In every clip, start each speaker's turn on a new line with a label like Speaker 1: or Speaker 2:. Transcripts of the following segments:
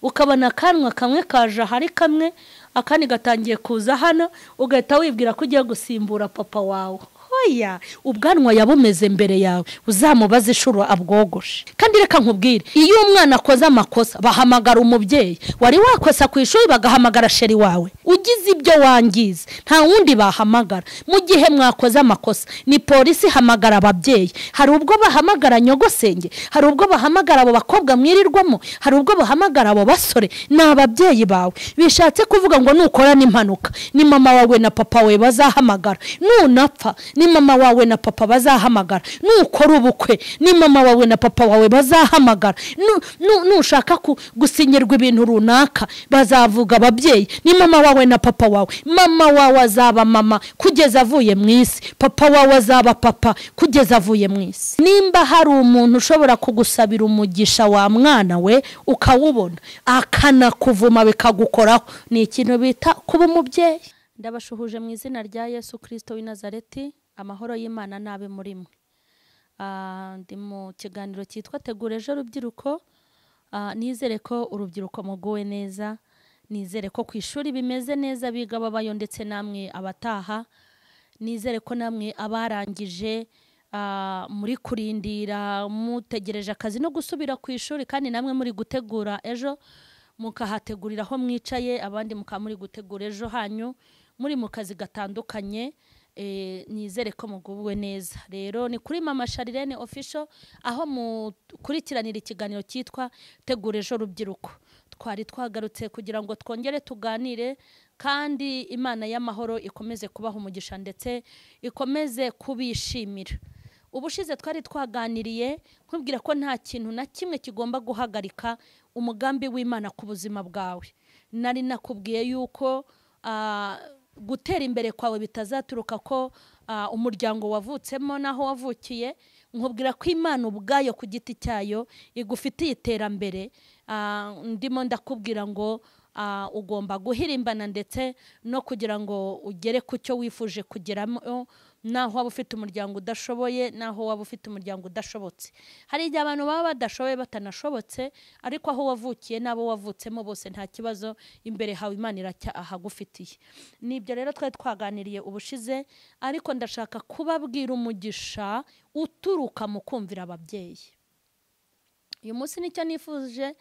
Speaker 1: ukabona akanwa kamwe kaje hari kamwe akandi gatangiye kuza hano ugahita wibwira ko ugiye gusimbura papa wawe. Oya, ubwanwa yabumeze mbere yawe uzamubaze ishuro abwogoshe. Kandi reka nkubwire, iyo umwana akoze amakosa bahamagara umubyeyi, wari wakosa ku ishuri bagahamagara sheri wawe, ugize ibyo wangize nta wundi bahamagara. Mu gihe mwakoze amakosa ni polisi hamagara ababyeyi. Hari ubwo bahamagara nyogosenge, hari ubwo bahamagara abo bakobwa mwirirwamo, hari ubwo bahamagara abo basore. Ni ababyeyi bawe. Bishatse kuvuga ngo nukora n'impanuka ni mama wawe na papa we bazahamagara, nunapfa ni mama wawe na papa bazahamagara, nukora ubukwe ni mama wawe na papa wawe bazahamagara, nushaka gusinyirwa ibintu runaka bazavuga ababyeyi, ni mama wawe na papa wawe. Mama wawe azaba mama kugeza avuye mu isi, papa wawe azaba papa kugeza avuye mu isi. Nimba hari umuntu ushobora kugusabira umugisha wa mwana we ukawubona akanakuvuma bikagukoraho, ni ikintu bita kuba umubyeyi. Ndabashuhuje mu izina rya Yesu Kristo w'i Nazareti. Amahoro y'Imana nabe muri mwe. Ndi mu kiganiro cyitwa Tegura Ejo Rubyiruko. Nizere ko urubyiruko muguwe neza, nizere ko ku ishuri bimeze neza, biga babayo ndetse namwe abataha. Nizere ko namwe abarangije muri kurindira mutegereje akazi no gusubira ku ishuri, kandi namwe muri gutegura ejo mukahategurira aho mwicaye, abandi mukamuri gutegura ejo hanyu muri mu kazi gatandukanye. Nizere ko muguwe neza. Rero ni kuri Mama Charlene official aho mukurikiranira ikiganiro cyitwa Tegura Ejo Rubyiruko. Twari twagarutse kugira ngo twongere tuganire, kandi Imana y'amahoro ikomeze kubaha umugisha ndetse ikomeze kubishimira. Ubushize twari twaganiriye nkubwira ko nta kintu na kimwe kigomba guhagarika umugambi w'Imana ku buzima bwawe. Nari nakubwiye yuko gutera imbere kwawe bitazaturuka ko umuryango wavutsemo naho wavukiye. Nkubwira ko Imana ubwayo ku giti cyayo igufitiye iterambere. Ndimo ndakubwira ngo ugomba guhirimbana ndetse no kugira ngo ugere ku cyo wifuje kugeramo, naho waba ufite umuryango udashoboye, naho waba ufite umuryango udashobotse. Hari igihe abantu baba badashoboye batanashobotse, ariko aho wavukiye n'abo wavutsemo bose nta kibazo, imbere hawe Imana irahagufitiye. Nibyo rero twari twaganiriye ubushize, ariko ndashaka kubabwira umugisha uturuka mu kumvira ababyeyi. Uyu munsi nicyo nifuje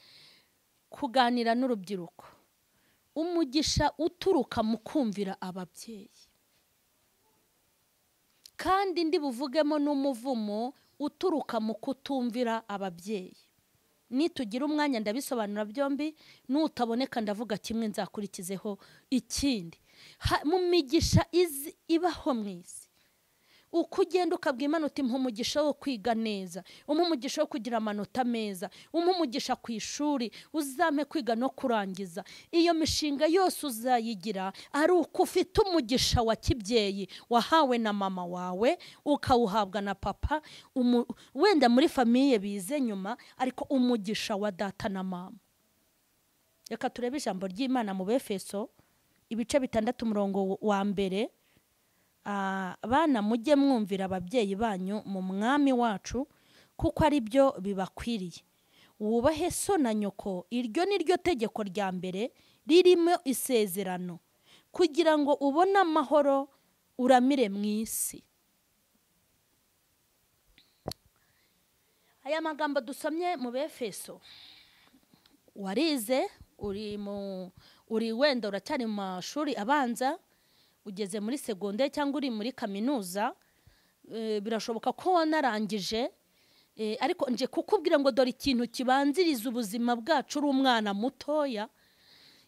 Speaker 1: kuganira n'urubyiruko. Umugisha uturuka mu kumvira ababyeyi, kandi ndi buvugemo n'umuvumo uturuka mu kutumvira ababyeyi. Nitugira umwanya ndabisobanura byombi, nutaboneka ndavuga kimwe nzakurikizeho ikindi. Mu migisha ibaho mu isi, uko ugenda ukabwira Imana uti umugisha wo kwiga neza, umugisha wo kugira amanota meza, umugisha ku ishuri, uzame kwiga no kurangiza. Iyo mishinga yose uzayigira ari uko ufite umugisha wa kibyeyi wahawe na mama wawe, ukawuhabwa na papa, wenda muri famiye bize nyuma, ariko umugisha wa data na mama. Reka turebe ijambo ry'Imana mu Befeso ibice 6 umurongo wa mbere. Bana mujye mwumvira ababyeyi banyu mu mwami wacu, kuko ari byo bibakwiriye. Wubahe so na nyoko, iryo ni ryo tegeko rya mbere ririmo isezerano, kugira ngo ubone amahoro uramire mu isi. Aya magambo dusomye mu Befeso, warize uri wenda uracyari mu mashuri abanza, ugeze muri segondaire cyangwa uri muri kaminuza, birashoboka ko wanarangije, ariko nje kukubwira ngo dore ikintu kibanziriza ubuzima bwacu uri umwana mutoya,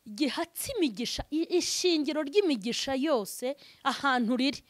Speaker 1: gihatse imigisha, ishingiro ry'imigisha yose ahantu riri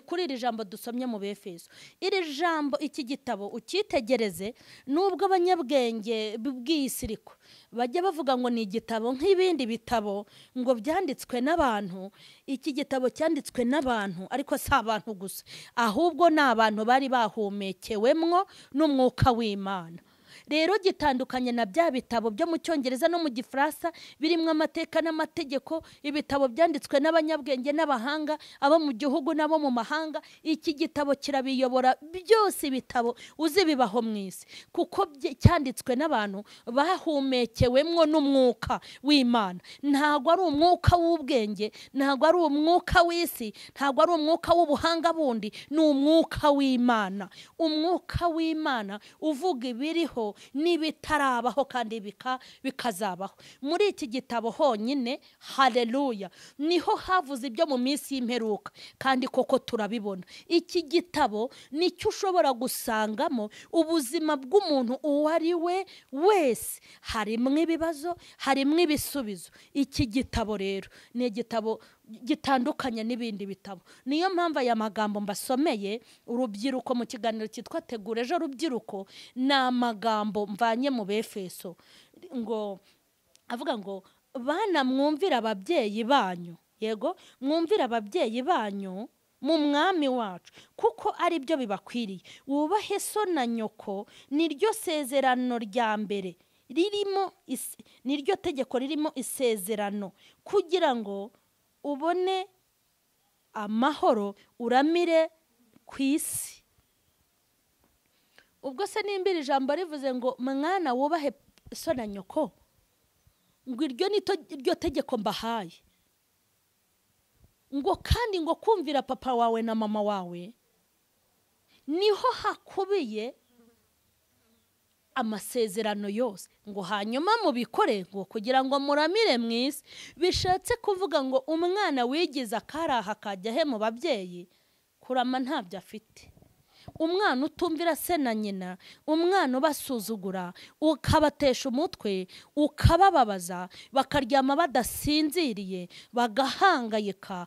Speaker 1: kuri iri jambo dusomye mu Befeso. Iri jambo, iki gitabo ukitegereze, nubwo abanyabwenge bw'isiriko bajya bavuga ngo ni igitabo nk'ibindi bitabo ngo byanditswe n'abantu, iki gitabo cyanditswe n'abantu, ariko si abantu gusa, ahubwo ni abantu bari bahumekewemwo n'umwuka w'Imana. rero gitandukanye na bya bitabo byo mu Cyongereza no mu Gifaransa birimo amateka n'amategeko, ibitabo byanditswe n'abanyabwenge n'abahanga, abo mu gihugu n'abo mu mahanga. Iki gitabo kirabiyobora byose, ibitabo uzi bibaho mu isi, kuko cyanditswe n'abantu bahumekewemwo n'umwuka w'Imana. Ntabwo ari umwuka w'ubwenge, ntabwo ari umwuka w'isi, ntabwo ari umwuka w'ubuhanga bundi, ni umwuka w'Imana. Umwuka w'Imana uvuga ibiriho n'ibitarabaho kandi bikazabaho. Muri iki gitabo honyine, haleluya, niho havuze ibyo mu minsi y'imperuka, kandi koko turabibona. Iki gitabo nicyo ushobora gusangamo ubuzima bw'umuntu uwo ari we wese. Harimo ibibazo, harimo ibisubizo. Iki gitabo rero ni igitabo gitandukanye n'ibindi bitabo. Niyo mpamvu aya magambo mbasomeye urubyiruko mu kiganiro cyitwa Tegura Ejo Rubyiruko, ni amagambo mvanye mu Befeso, ngo avuga ngo bana mwumvira ababyeyi banyu, yego mwumvira ababyeyi banyu mu mwami wacu, kuko ari byo bibakwiriye. Wubahe so na nyoko, niryo sezerano rya mbere ririmo, niryo tegeko ririmo isezerano, kugira ngo ubone amahoro uramire ku isi. Ubwo se nimbira ijambo rivuze ngo mwana wubahe so na nyoko, ngo iryo niryo tegeko mbahaye, ngo kandi ngo kumvira papa wawe na mama wawe, niho hakubiye amasezerano yose, ngo hanyuma mubikore ngo kugira ngo muramire mu isi. Bishatse kuvuga ngo umwana wigize akaraha kajya he mu babyeyi, kurama ntabyo afite. Umwana utumvira se na nyina, umwana ubasuzugura, ukabatesha umutwe, ukabababaza, bakaryama badasinziriye, bagahangayika,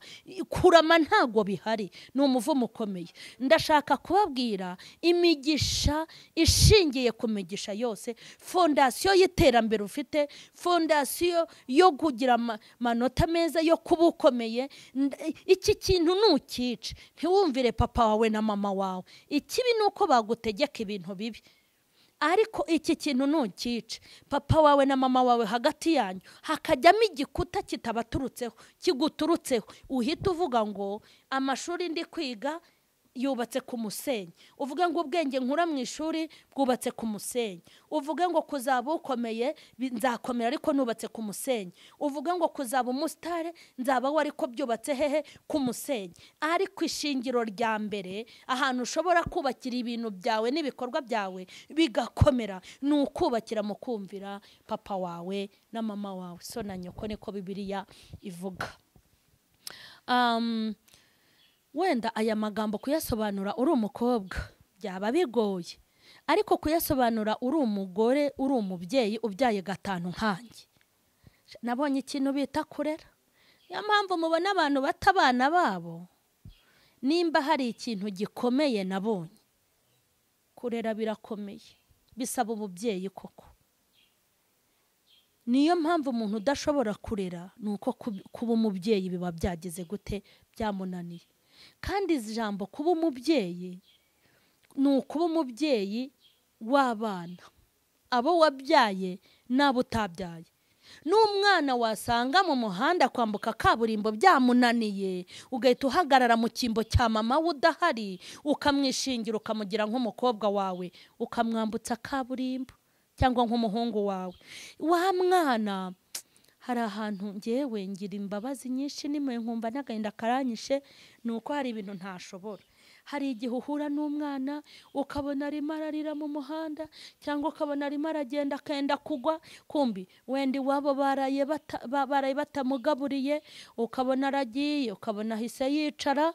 Speaker 1: kurama ntago bihari, ni umuvumo ukomeye. Ndashaka kubabwira imigisha ishingiye ku migisha yose, fondasiyo y'iterambere ufite, fondasiyo yo kugira amanota meza, yo kuba ukomeye. Iki kintu ntukice, ntiwumvire papa wawe na mama wawe. Ikibi nuko bagutegeka ibintu bibi, ariko iki kintu ntukice. Papa wawe na mama wawe hagati yanyu hakajyamo igikuta kitabaturutseho, kiguturutseho, uhita uvuga ngo amashuri ndi kwiga yubatse ku musenyi. Uvuge ngo ubwenge nkura mu ishuri bwubatse ku musenyi. Uvuge ngo kuzaba ukomeye, nzakomera ariko nubatse ku musenyi. Uvuge ngo kuzaba umusitare, nzaba we ariko byubatse hehe? Ku musenyi. Ariko ishingiro rya mbere, ahantu ushobora kubakira ibintu byawe n'ibikorwa byawe bigakomera, ni ukubakira mu kumvira papa wawe na mama wawe, so na nyoko, niko Bibiliya ivuga. Wenda aya magambo kuyasobanura uri umukobwa byaba bigoye, ariko kuyasobanura uri umugore, uri umubyeyi ubyaye gatanu nkanjye, nabonye ikintu bita kurera. Niyo mpamvu mubona abantu bata abana babo. Nimba hari ikintu gikomeye nabonye, kurera birakomeye, bisaba ububyeyi koko. Niyo mpamvu umuntu udashobora kurera, nuko kuba umubyeyi biba byageze gute? Byamunaniye. Kandi ijambo kuba umubyeyi ni ukuba umubyeyi w'abana, abo wabyaye n'abo utabyaye. N'umwana wasanga mu muhanda kwambuka kaburimbo byamunaniye, ugahita uhagarara mu cyimbo cya mama we udahari, ukamwishingira, ukamugira nk'umukobwa wawe, ukamwambutsa kaburimbo, cyangwa nk'umuhungu wawe. Wa mwana hari ahantu ngewe ngira imbabazi nyinshi, nimwe nkumva n'agahinda karanyishe, ni uko hari ibintu ntashobora. Hari igihe uhura n'umwana ukabona arimo ararira mu muhanda, cyangwa ukabona arimo aragenda akenda kugwa, kumbi wenda iwabo baraye batamugaburiye, ukabona aragiye, ukabona ahise yicara.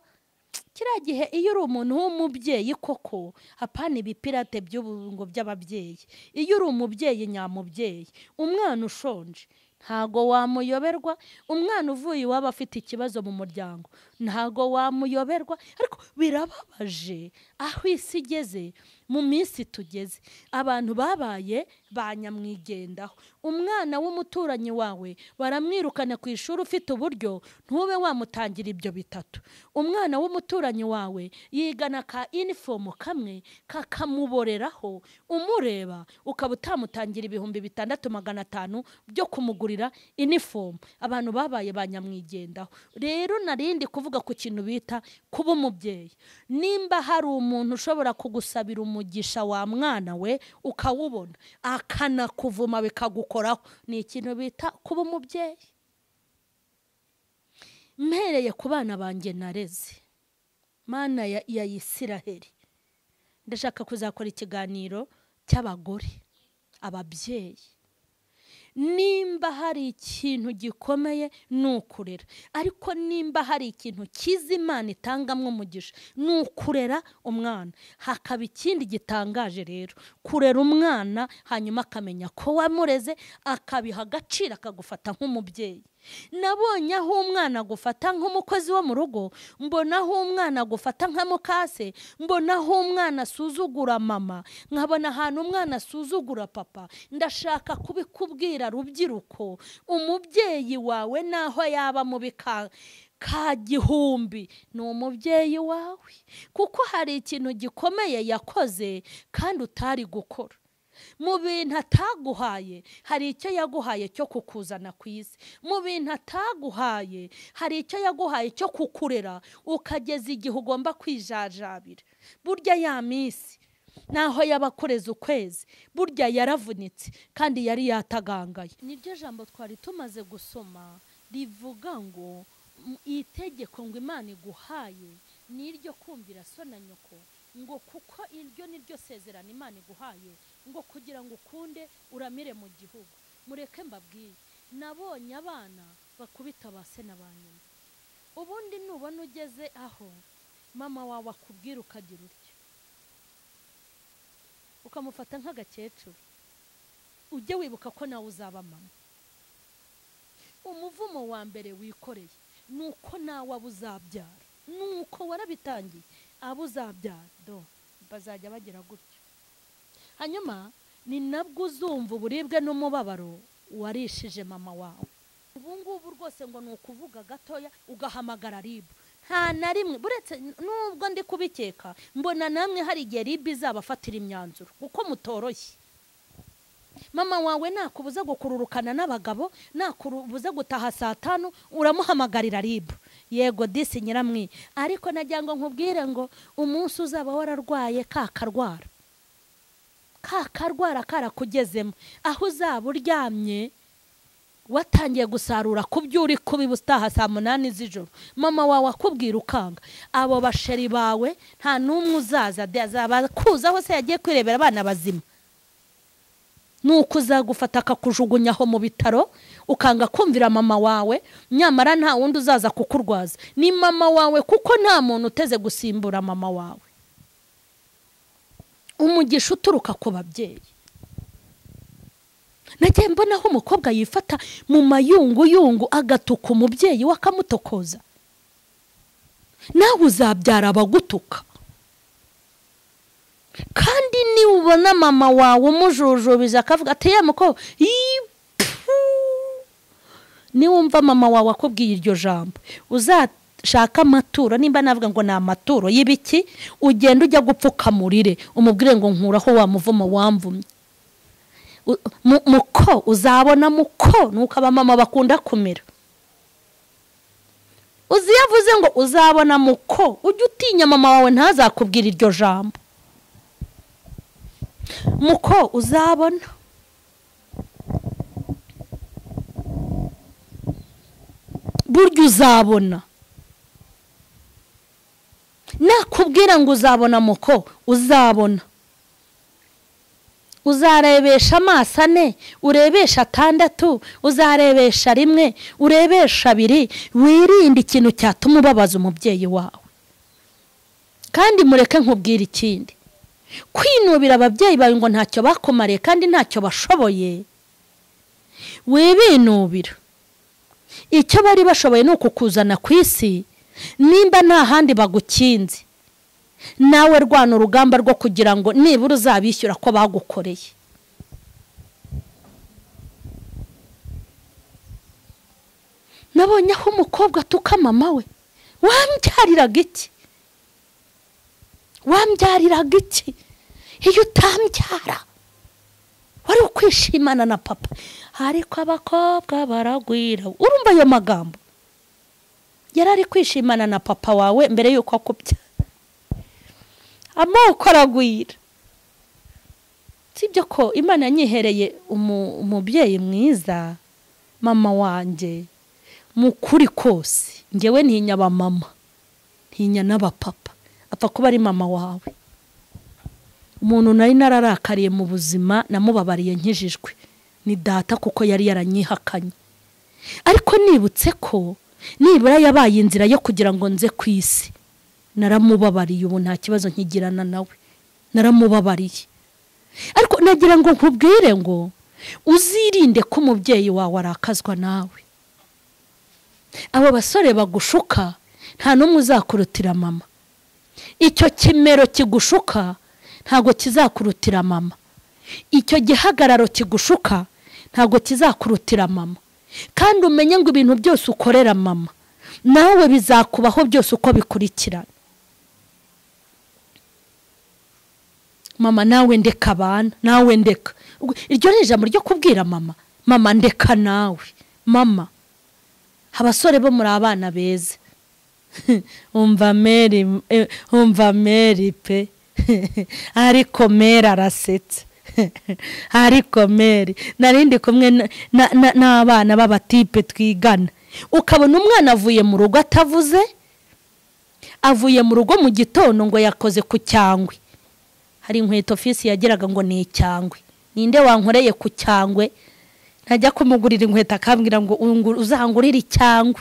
Speaker 1: Kiriya gihe iyo uri umuntu w'umubyeyi koko, hapana ibipirate by'ubungo by'ababyeyi. Iyo uri umubyeyi nyamubyeyi, umwana ushonje ntago wamuyoberwa. Umwana uvuye iwabo afite ikibazo mu muryango ntago wamuyoberwa. Ariko birababaje aho isi igeze, mu minsi tugeze abantu babaye banyamwigendaho. Umwana w'umuturanyi wawe baramwirukana ku ishuri ufite uburyo, ntube wamutangira ibyo bitatu. Umwana w'umuturanyi wawe yigana ka uniform kamwe kakamuboreraho, umureba ukaba utamutangira 6,500 byo kumugurira uniform. Abantu babaye banyamwigendaho. Rero narindi kuvuga ku kintu bita kuba umubyeyi. Nimba hari umuntu ushobora kugusabira umugisha wa mwana we ukawubona akanakuvuma bikagukoraho, ni ikintu bita kuba umubyeyi. Mpereye ku bana banjye nareze, Mana ya Isiraheli, ndashaka kuzakora ikiganiro cy'abagore, ababyeyi. Nimba hari ikintu gikomeye nukurera, ariko nimba hari ikintu kizimana itangamwe umugisha nukurera umwana. Hakaba ikindi gitangaje rero, kurera umwana hanyuma akamenya ko wamureze, akabiha agaciro, akagufata nk'umubyeyi. Nabonye aho umwana gufata nk'umukozi wo mu rugo, mbona aho umwana gufata nka mukase, mbona aho umwana asuzugura mama, nkabona ahantu umwana asuzugura papa. Ndashaka kubikubwira rubyiruko, umubyeyi wawe naho yaba mubi ka gihumbi ni umubyeyi wawe, kuko hari ikintu gikomeye yakoze kandi utari gukora. Mu bintu ataguhaye hari icyo yaguhaye cyo kukuzana ku isi. Mu bintu ataguhaye hari icyo yaguhaye cyo kukurera ukageza igihe ugomba kwijajabira. Burya ya minsi naho yabakoreza ukwezi, burya yaravunitse kandi yari yatagangaye. Niryo jambo twari tumaze gusoma rivuga ngo itegeko ngo Imana iguhaye niryo kumvira so na nyoko, ngo kuko iryo niryo sezerano Imana iguhaye, ngo kugira ngo ukunde uramire mu gihugu. Mureke mbabwiye, nabonye abana bakubita base na ba nyina. Ubundi nubona ugeze aho mama wawe akubwira ukagira utyo, ukamufata nk'agakecuru, ujye wibuka ko nawe uzaba mama. Umuvumo wa mbere wikoreye nuko nawe abuzabyara, nuko warabitangiye abuzabyara bazajya bagira gutyo. Hanyuma ni nabwo uzumva uburibwe n'umubabaro warishije mama wawe. Ubu ngubu rwose ngo nukuvuga gatoya ugahamagara RIB. Nta na rimwe buretse nubwo ndi kubikeka, mbona namwe hari igihe RIB izabafatira imyanzuro kuko mutoroshye. Mama wawe nakubuza gukururukana n'abagabo, nakubuza gutaha saa 5, uramuhamagarira RIB. Yego disi nyiramwi, ariko najya ngo nkubwire ngo umunsi uzaba wararwaye kakarwara karakugezemo, aho uzaba uryamye watangiye gusarura kubyuri kubibutaha saa 8 z'ijoro, mama wawe akubwira ukanga, abo basheri bawe nta numwe uzaza azaba kuzaho se yagiye kwirebera abana bazima. Nuko uzagufata akakujugunyaho mu bitaro ukanga kumvira mama wawe, nyamara nta wundi uzaza kukurwaza, ni mama wawe, kuko nta muntu uteze gusimbura mama wawe. Umugisha uturuka ku babyeyi. Nagiye mbona aho umukobwa yifata mu mayunguyungu agatuka umubyeyi wakamutokoza. Nawe uzabyara abagutuka. Kandi ni ubona mama wawe umujujubije akavuga ati ya muko ni wumva mama wawe akubwiye iryo jambo, uzashaka amaturo, nimba navuga ngo na amaturo y'ibiki, ugenda ujya gupfukamurire umubwire ngo nkuraho wa muvumo wamvumye. Muko uzabona muko nuko abamama bakunda kumera. Uziyavuze ngo uzabona muko, ujye utinya mama wawe ntazakubwira iryo jambo. Muko uzabona. Burya uzabona. Nakubwira ngo uzabona muko, uzabona. Uzarebesha amaso 4, urebesha 6, uzarebesha 1, urebesha 2. Wirinde ikintu cyatuma ubabaza umubyeyi wawe. Kandi mureke nkubwira ikindi, kwinubira ababyeyi bawe ngo ntacyo bakomariye kandi ntacyo bashoboye, wibinubira. Icyo bari bashoboye ni ukukuzana ku isi, nimba nta handi bagukinze nawe rwana urugamba rwo kugira ngo nibura uzabishyura ko bagukoreye. Nabonye aho umukobwa atuka mama we, wambyariraga iki? Wambyariraga iki? Iyo utambyara wari ukwishimana na papa, ariko abakobwa baragwira. Urumva ayo magambo? Yari ari kwishimana na papa wawe mbere yuko akubya. Amoko aragwira. Sibyo ko Imana yanyihereye umubyeyi mwiza, mama wanjye mukuri kose. Ngewe ntinya ba mama, ntinya n'abapapa, apfa kuba ari mama wawe. Umuntu nari nararakariye mu buzima namubabariye nkijijwe ni data, kuko yari yaranyihakanye. Ariko nibutse ko nibura yabaye inzira yo kugira ngo nze ku isi, naramubabariye. Ubu nta kibazo nkigirana nawe, naramubabariye. Ariko nagira ngo nkubwire ngo uzirinde ko umubyeyi wawe arakazwa nawe. Abo basore bagushuka nta n'umwe uzakurutira mama. Icyo kimero kigushuka ntago kizakurutira mama. Icyo gihagararo kigushuka ntago kizakurutira mama. Kandi umenye ngo ibintu byose ukorera mama nawe bizakubaho byose uko bikurikirana. Mama nawe ndeka abana, nawe ndeka. Iryo ni ijambo ryo kubwira mama, mama ndeka nawe. Mama, abasore bo muri abana beza. Umva Mary pe. Ariko Mary arasetse. Ariko Mary narindi kumwe n'abana b'abatipe twigana, ukabona umwana avuye mu rugo atavuze, avuye mu rugo mu gitondo ngo yakoze ku cyangwe. Hari inkweto fisi yagiraga ngo ni icyangwe. Ninde wankoreye ku cyangwe? Najya kumugurira inkweto akambwira ngo uzangurira icyangwe.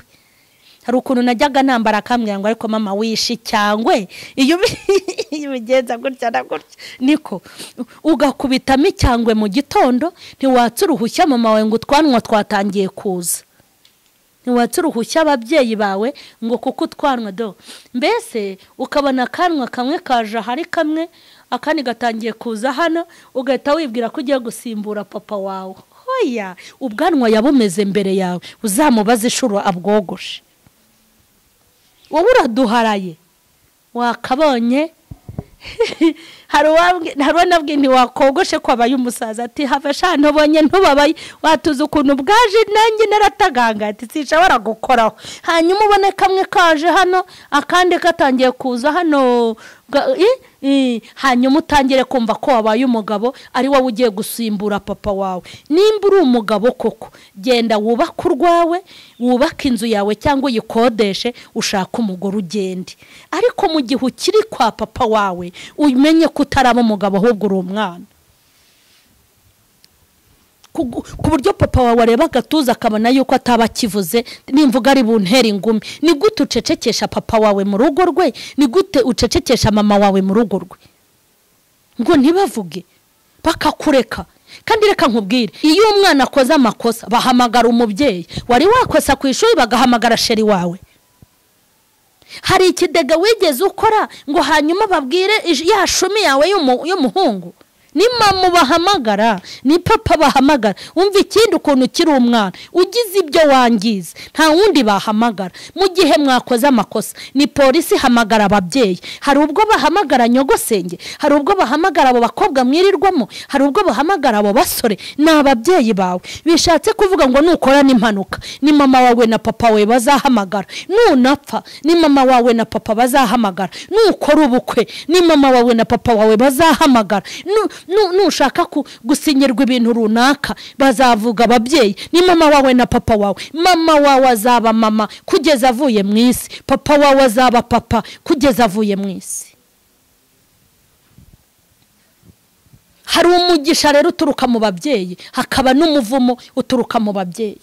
Speaker 1: Hari ukuntu najyaga nambara akambwira ngo ariko mama wishe icyangwe. Iyo bigenza gutya na gutya niko ugakubitamo icyangwe mu gitondo, ntiwatse uruhushya mama wawe ngo utwanwa twatangiye kuza. Ntiwatse uruhushya ababyeyi bawe ngo kuko utwanwa do. Mbese ukabona kanwa kamwe kaje hari kamwe, akandi gatangiye kuza hano, ugahita wibwira ko ugiye gusimbura papa wawe. Hoya, ubwanwa yabumeze mbere yawe, uzamubaze inshuro abwogoshe. Wowe uraduharaye, wakabonye. Hari wanabwiye ntiwakogoshe ko abaye umusaza ati have sha ntobonye ntubabaye, watuze ukuntu bwaje nanjye narataganga ati sinshobora gukoraho. Hanyuma ubone kamwe kaje hano, akandi katangiye kuza hano, hanyuma utangire kumva ko wabaye umugabo, ari wowe ugiye gusimbura papa wawe. Nimba uri umugabo koko, genda wubaka urwawe, wubaka inzu yawe cyangwa uyikodeshe, ushaka umugore ugende. Ariko mu gihe ukiri kwa papa wawe umenye ko utaraba umugabo ahubwo uri umwana. Ku buryo papa wawe areba agatuza akabona yuko ataba kivuze, nimvuga ari buntera ingumi. Ni gute ucecekesha papa wawe mu rugo rwe? Ni gute ucecekesha mama wawe mu rugo rwe? Ngo ntibavuge bakakureka. Kandi reka nkubwire, iyo umwana akoze amakosa bahamagara umubyeyi. Wari wakosa ku ishuri bagahamagara sheri wawe. Hari ikidega wigeze ukora ngo hanyuma babwire ya shumi yawe y'umuhungu? Ni mama bahamagara, ni papa bahamagara. Umva ikindi ukuntu kiri umwana, ugize ibyo wangiza nta wundi bahamagara. Mu gihe mwakoze amakosa ni polisi hamagara ababyeyi. Hari ubwo bahamagara nyogosenge, hari ubwo bahamagara abo bakobwa mwirirwamo, hari ubwo bahamagara abo basore. Ni ababyeyi bawe. Bishatse kuvuga ngo nukora n'impanuka ni mama wawe na papa we bazahamagara. Nunapfa ni mama wawe na papa bazahamagara. Nukora ubukwe ni mama wawe na papa wawe bazahamagara. Nushaka gusinyirwa ibintu runaka bazavuga ababyeyi. Ni mama wawe na papa wawe. Mama wawe azaba mama kugeza avuye mu isi, papa wawe azaba papa kugeza avuye mu isi. Hari umugisha rero uturuka mu babyeyi, hakaba n'umuvumo uturuka mu babyeyi.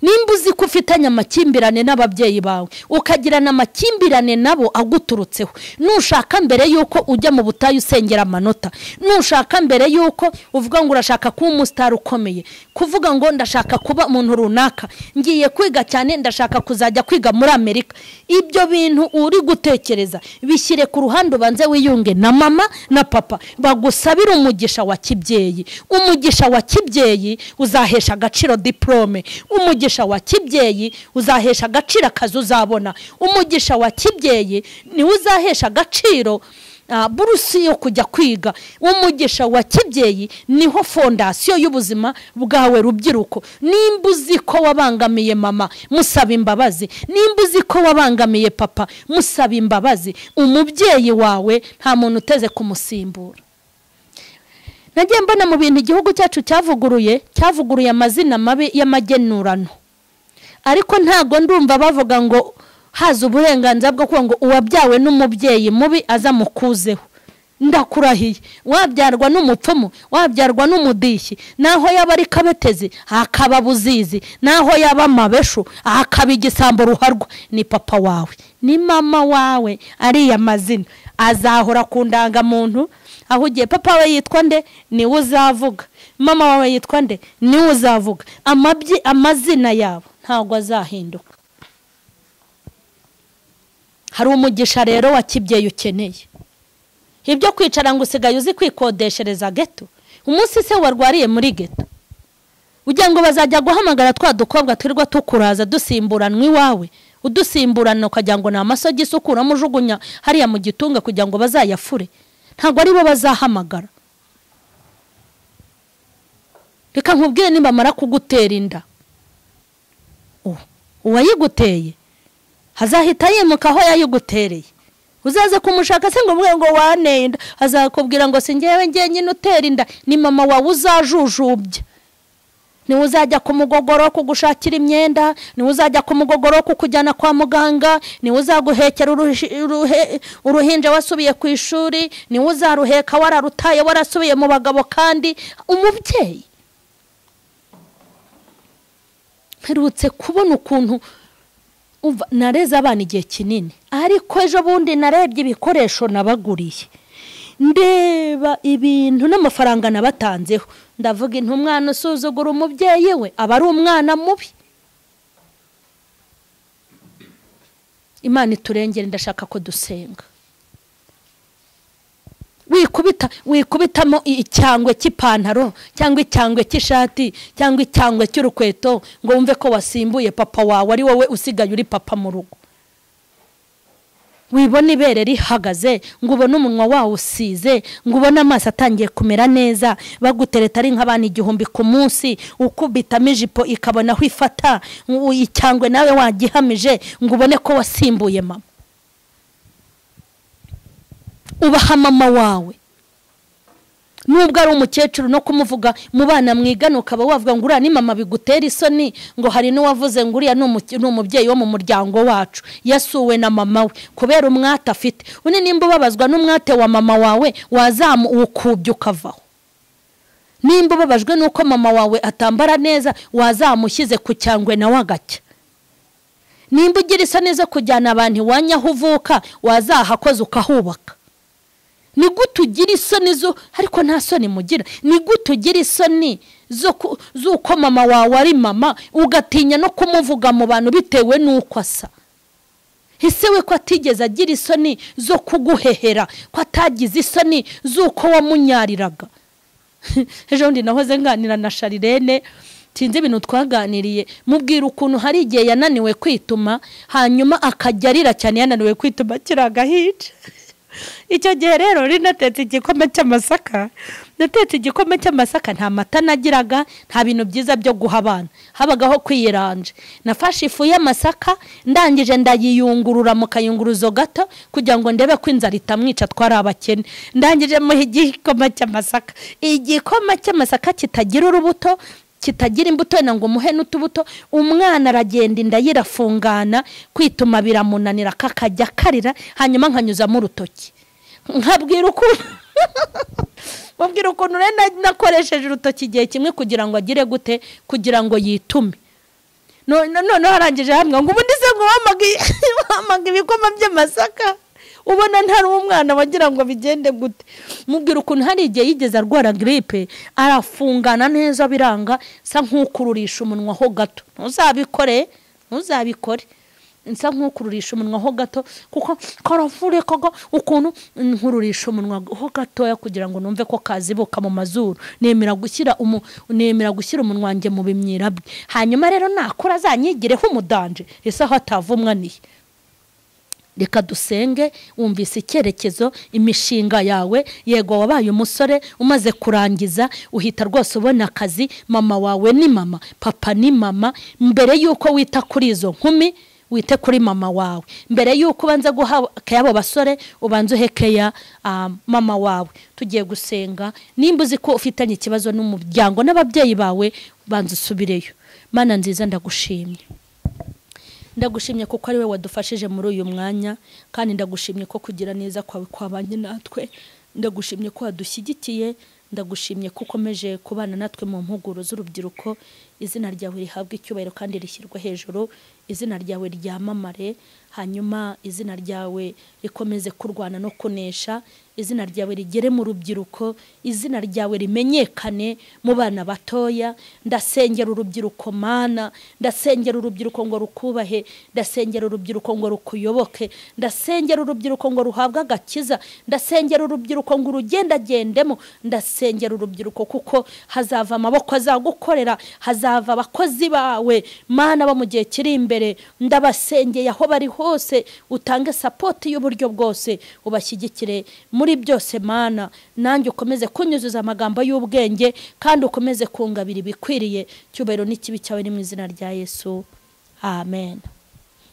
Speaker 1: nimba uzi ko ufitanye amakimbirane n'ababyeyi bawe ukagirana amakimbirane nabo aguturutseho, nushaka mbere yuko ujya mu butayu usengera amanota, nushaka mbere yuko uvuga ngo urashaka kuba umusitari ukomeye, kuvuga ngo ndashaka kuba umuntu runaka, ngiye kwiga cyane ndashaka kuzajya kwiga muri Amerika, ibyo bintu uri gutekereza bishyire ku ruhande, ubanze wiyunge na mama na papa bagusabira umugisha wa kibyeyi. Umugisha wa kibyeyi uzahesha agaciro diplome, umugisha wa kibyeyi uzahesha agaciro akazi uzabona, umugisha wa kibyeyi ni uzahesha agaciro burusi yo kujya kwiga. Umugisha wa kibyeyi niho fondasiyo y'ubuzima bwawe rubyiruko. Nimba uzi ko wabangamiye mama, musaba imbabazi. Nimba uzi ko wabangamiye papa, musaba imbabazi. Umubyeyi wawe nta muntu uteze kumusimbura. Nagiye mbona mu bintu igihugu cyacu cyavuguruye amazina mabi y'amagenurano, ariko ntago ndumva bavuga ngo haza uburenganzira bwo kuvuga ngo uwabyawe n'umubyeyi mubi aza mukuzeho. Ndakurahiye, wabyarwa n'umupfumu, wabyarwa n'umudishyi, naho yaba ari kabetezi hakaba buzizi, naho yaba amabeshu hakaba igisambo ruharwa, ni papa wawe ni mama wawe. Ariya mazina azahora ku ndangamuntu. Aho ugiye papa we yitwa nde niwe uzavuga, mama wawe yitwa nde niwe uzavuga. Amazina yabo ntago azahinduka. Hari umugisha rero wa kibyeyi ukeneye. Ibyo kwicara ngo usigaye uzi kwikodeshereza geto, umunsi se warwariye muri geto ugira ngo bazajya guhamagara twa dukobwa twirwa tukuraza dusimburanwa iwawe, udusimburana ukagira ngo ni amasogi isukura mujugunya hariya mu gitunga kugira ngo bazayafure. Ntago ari bo bazahamagara. Reka nkubwire nimba mara kugutera inda, uwayiguteye hazahita yimuka aho yayigutereye. Uzaze kumushaka se ngo mwe ngo waneye inda, azakubwira ngo singewe nyine utera inda, ni mama wawe uzajujubye. Ni uzajya kumugogoro kugushakira imyenda, ni uzajya kumugogoro kukujyana kwa muganga, ni uzaguhekera uruhinja wasubiye ku ishuri, ni uzaruheka wararutaye warasubiye mu bagabo. Kandi umubyeyi mperutse kubona ukuntu nareza abana igihe kinini, ariko ejo bundi narebye ibikoresho nabaguriye, ndeba ibintu n'amafaranga nabatanzeho, ndavuga umwana usuzugura umubyeyi we aba ari umwana mubi. Imana iturengere. Ndashaka ko dusenga. Wikubitamo icyangwe cy'ipantaro cyangwa icyangwe cy'ishati cyangwa icyangwe cy'urukweto ngo wumve ko wasimbuye papa wawe, ari wowe usigaye uri papa mu rugo. Wibona ibere rihagaze, ngo ubone umunwa wawe usize, ngo ubone amaso atangiye kumera neza, bagutereta ari nk'abana 1000 ku munsi, ukubitamo ijipo ikabona aho ifata, icyangwe nawe wagihamije, ngo ubone ko wasimbuye mama. Ubaha mama wawe. Nubwo ari umukecuru no kumuvuga mu bana mwigana ukaba wavuga ngo uriya ni mama bigutera isoni, ngo hari n'uwavuze ngo uriya ni umubyeyi wo mu muryango wacu yasuwe na mama we kubera umwate afite. Une nimba ubabazwa n'umwate wa mama wawe ukubye ukavaho. Nimba ubabajwe nuko mama wawe atambara neza wazamushyize ku cyangwe nawe agacya. Nimba ugira isoni zo kujyana abantu iwanyu aho uvuka wazahakoze ukahubaka. Ni gute ugira isoni zo, ariko nta soni mugira, ni gute ugira isoni z'uko mama wawe ari mama ugatinya no kumuvuga mu bantu bitewe n'uko asa? Ese we ko atigeze agira isoni zo kuguhehera, ko atagize isoni z'uko wamunyariraga? Ejo ndi nahoze nganira na Charlene, sinzi ibintu twaganiriye, mubwira ukuntu hari igihe yananiwe kwituma, hanyuma akajya cyane yananiwe kwituma kiragahica. Icyo gihe rero rinatetse igikome cy'amasaka, natetse igikome cy'amasaka, nta mata nagiraga, nta bintu byiza byo guha abana, habagaho kwiyiranje. Nafashe ifu y'amasaka ndangije ndayiyungurura mu kayunguruzo gato kugira ngo ndebe ko inzara itamwica, twari abakene. Ndangije mu igikome cy'amasaka, igikome cy'amasaka kitagira urubuto, kitagira imbuto na ngo muhe n'utubuto. Umwana aragenda inda yirafungana, kwituma biramunanira, kakajya karira, hanyuma nkanyuza mu rutoki. Nkabwira ukuntu nakoresheje urutoki igihe kimwe kugira ngo agire gute, kugira ngo yitume. none harangije hamwe ngo ubundi se ngo wamaga ibikoma by'amasaka ubona ntari umwana wagira ngo bigende gute. Mubwira ukuntu hari igihe yigeze arwara gripe arafungana neza biranga sa nk'ukururisha umunwa ho gato. Ntuzabikore nsa nk'ukururisha umunwa ho gato kuko karafure kaga ukuntu nkururisha umunwa ho gatoya kugira ngo numve ko kazibuka mu mazuru. Nemera gushyira umunwa wanjye mu bimyira bye. Hanyuma rero nakora azanyigireho umudanje ese aho atavumwa nihe. Reka dusenge. Wumvise icyerekezo imishinga yawe, yego wabaye umusore umaze kurangiza uhita rwose ubona akazi, mama wawe ni mama, papa ni mama. Mbere yuko wita kuri izo nkumi wite kuri mama wawe. Mbere yuko ubanza guheka abo basore ubanza uhekeya mama wawe. Tugiye gusenga. Nimba uzi ko ufitanye ikibazo n'umuryango n'ababyeyi bawe banza usubireyo. Mana nziza ndagushimye. Ndagushimye kuko ari we wadufashije muri uyu mwanya, kandi ndagushimye ko kugira neza kwawe kwabanye natwe. Ndagushimye ko wadushyigikiye, ndagushimye ko ukomeje kubana natwe mu mpuguro z'urubyiruko. Izina ryawe rihabwa icyubahiro kandi rishyirwa hejuru. Izina ryawe ryamamare, hanyuma izina ryawe rikomeze kurwana no kunesha. Izina ryawe rigere mu rubyiruko, izina ryawe rimenyekane mu bana batoya. Ndasengera urubyiruko Mana, ndasengera urubyiruko ngo rukubahe, ndasengera urubyiruko ngo rukuyoboke, ndasengera urubyiruko ngo ruhabwe agakiza, ndasengera urubyiruko ngo urugendagendemo, ndasengera urubyiruko kuko hazava amaboko azagukorera, hazava abakozi bawe Mana bo mu gihe kiri imbere. Ndabasengeye aho bari hose, utange support y'uburyo bwose, ubashyigikire muri byose Mana. Nanjye ukomeze kunyuzuza amagambo y'ubwenge kandi ukomeze kungabira ibikwiriye. Cyubahiro n'ikibi cyawe ni mu izina rya Yesu, amen.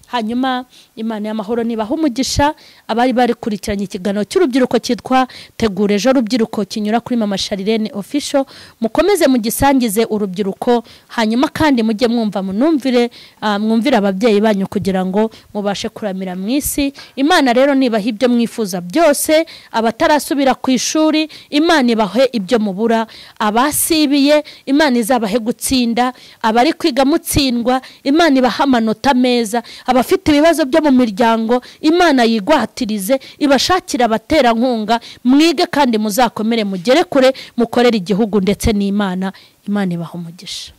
Speaker 1: Hanyuma Imana y'amahoro nibaha umugisha abari bari kurikiranye ikiganiro cy'urubyiruko cyitwa Tegura Ejo Rubyiruko kinyura kuri mama Charlene official. Mukomeze mugisangize urubyiruko, hanyuma kandi mujye mwumva mwumvire ababyeyi banyu kugira ngo mubashe kuramira mu isi. Imana rero nibaha ibyo mwifuza byose. Abatarasubira ku ishuri Imana ibahe ibyo mubura, abasibiye Imana izabahe gutsinda, abari kwiga mutsindwa Imana ibaha amanota meza, abafite ibibazo byo mu miryango Imana yigwatirize, ibashakira abaterankunga, mwige kandi muzakomere mugere kure, mukorere igihugu ndetse n'Imana. Imana ibaha umugisha.